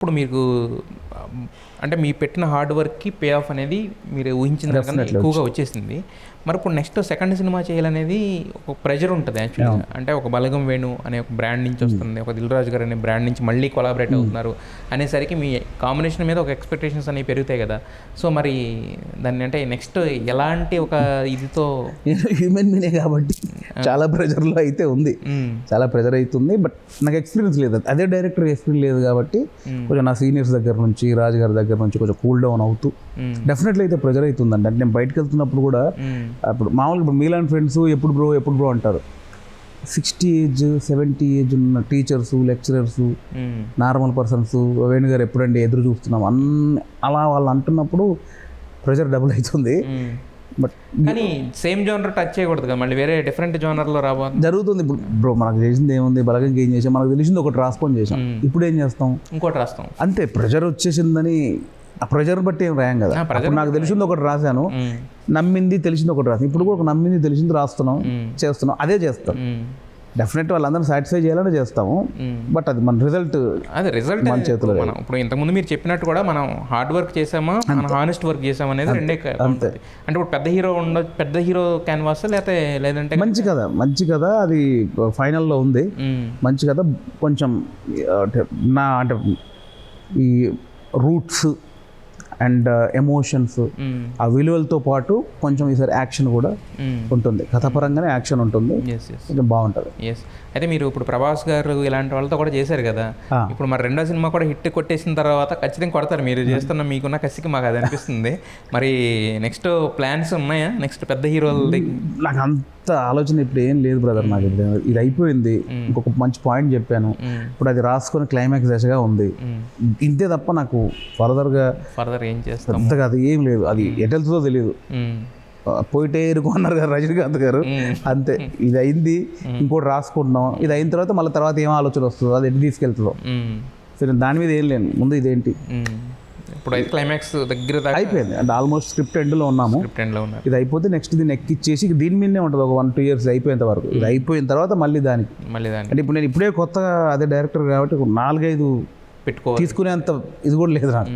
ఇప్పుడు మీకు అంటే మీ పెట్టిన హార్డ్ వర్క్కి పే ఆఫ్ అనేది మీరు ఊహించిన దానికన్నా ఎక్కువగా వచ్చేసింది. మరి ఇప్పుడు నెక్స్ట్ సెకండ్ సినిమా చేయాలనేది ఒక ప్రెషర్ ఉంటుంది యాక్చువల్గా. అంటే ఒక బలగం వేణు అనే ఒక బ్రాండ్ నుంచి వస్తుంది, ఒక దిల్ రాజు గారు అనే బ్రాండ్ నుంచి మళ్ళీ కొలాబరేట్ అవుతున్నారు అనేసరికి మీ కాంబినేషన్ మీద ఒక ఎక్స్పెక్టేషన్స్ అనేవి పెరుగుతాయి కదా. సో మరి దాన్ని అంటే నెక్స్ట్ ఎలాంటి ఒక ఇదితో హ్యూమన్ బీనే కాబట్టి చాలా ప్రెషర్లో అయితే ఉంది, చాలా ప్రెషర్ అవుతుంది. బట్ నాకు ఎక్స్పీరియన్స్ లేదు, అదే డైరెక్టర్ ఎక్స్పీరియన్స్ లేదు కాబట్టి కొంచెం నా సీనియర్స్ దగ్గర నుంచి రాజు గారి దగ్గర నుంచి కొంచెం కూల్ డౌన్ అవుతూ డెఫినెట్లీ అయితే ప్రెషర్ అవుతుందండి. అంటే నేను బయటకు వెళ్తున్నప్పుడు కూడా అప్పుడు మామూలుగా ఇప్పుడు మీలాంటి ఫ్రెండ్స్ ఎప్పుడు బ్రో అంటారు. 60 ఏజ్ 70 ఏజ్ ఉన్న టీచర్స్, లెక్చరర్స్, నార్మల్ పర్సన్స్ వేణుగారు ఎప్పుడండి ఎదురు చూస్తున్నాం అలా వాళ్ళు అంటున్నప్పుడు ప్రెషర్ డబుల్ అవుతుంది. బట్ కానీ సేమ్ జోనర్ టచ్ చేయకూడదు కదా, మళ్ళీ వేరే డిఫరెంట్ జోనర్లో రాబోతుంది జరుగుతుంది. ఇప్పుడు బ్రో మనకు చేసింది ఏముంది, బలగం ఏం చేసాం, మనకు తెలిసింది ఒకటి రాసుకొని చేసాం, ఇప్పుడు ఏం చేస్తాం ఇంకోటి రాస్తాం అంతే. ప్రెషర్ వచ్చేసిందని ఆ ప్రెషర్ బట్టి ఏం రాయం కదా. అప్పుడు నాకు తెలిసింది ఒకటి రాశాను, నమ్మింది తెలిసింది ఒకటి రాసాను, ఇప్పుడు కూడా నమ్మింది తెలిసింది రాస్తున్నాం, చేస్తున్నాం, అదే చేస్తాం. డెఫినెట్ వాళ్ళందరూ సాటిస్ఫై చేయాలని చేస్తాము. బట్ అది మన రిజల్ట్ మన చేతిలో. మనం ఇప్పుడు ఇంతకుముందు మీరు చెప్పినట్టు కూడా మనం హార్డ్ వర్క్ చేసామా, మనం హానెస్ట్ వర్క్ చేసామా అనేది రెండే. అంతే. అంటే ఇప్పుడు పెద్ద హీరో క్యాన్వాస్ లేదంటే మంచి కథ అది ఫైనల్లో ఉంది. మంచి కథ కొంచెం అంటే ఈ రూట్స్ అండ్ ఎమోషన్స్ ఆ విలువలతో పాటు కొంచెం ఈసారి యాక్షన్ కూడా ఉంటుంది, కథపరంగానే యాక్షన్ ఉంటుంది, కొంచెం బాగుంటుంది. అయితే మీరు ఇప్పుడు ప్రభాస్ గారు ఇలాంటి వాళ్ళతో కూడా చేశారు కదా, ఇప్పుడు మరి రెండో సినిమా కూడా హిట్ కొట్టేసిన తర్వాత ఖచ్చితంగా కొడతారు మీరు చేస్తున్న మీకున్న కసికి, మాకు అది అనిపిస్తుంది. మరి నెక్స్ట్ ప్లాన్స్ ఉన్నాయా నెక్స్ట్ పెద్ద హీరోలది? నాకు అంత ఆలోచన ఇప్పుడు ఏం లేదు బ్రదర్. నాకు ఇప్పుడు ఇది అయిపోయింది, ఇంకొక మంచి పాయింట్ చెప్పాను, ఇప్పుడు అది రాసుకొని క్లైమాక్స్ దశగా ఉంది, ఇంతే తప్ప నాకు ఫర్దర్ ఏం చేస్తాం అంతగా అది ఏం లేదు. అది ఎటెళ్తుందో తెలియదు, పోయిటే ఎరుకున్నారు కదా రజనీకాంత్ గారు, అంతే. ఇది అయింది, ఇంకోటి రాసుకుంటున్నాం, ఇది అయిన తర్వాత మళ్ళీ తర్వాత ఏం ఆలోచన వస్తుందో అది ఎటు తీసుకెళ్తుందో సరే, దాని మీద ఏం లేను. ముందు ఇదేంటి ఇప్పుడు అయితే క్లైమాక్స్ దగ్గర అయిపోయింది, అంటే ఆల్మోస్ట్ స్క్రిప్ట్ ఎండ్లో ఉన్నాము. ఇది అయిపోతే నెక్స్ట్ దీన్ని ఎక్కిచ్చేసి దీని మీదనే ఉంటుంది ఒక 1-2 years అయిపోయేంత వరకు. ఇది అయిపోయిన తర్వాత మళ్ళీ దానికి అంటే ఇప్పుడు నేను ఇప్పుడే కొత్తగా అదే డైరెక్టర్ కాబట్టి 4-5 తీసుకునేంత ఇది కూడా లేదు నాకు.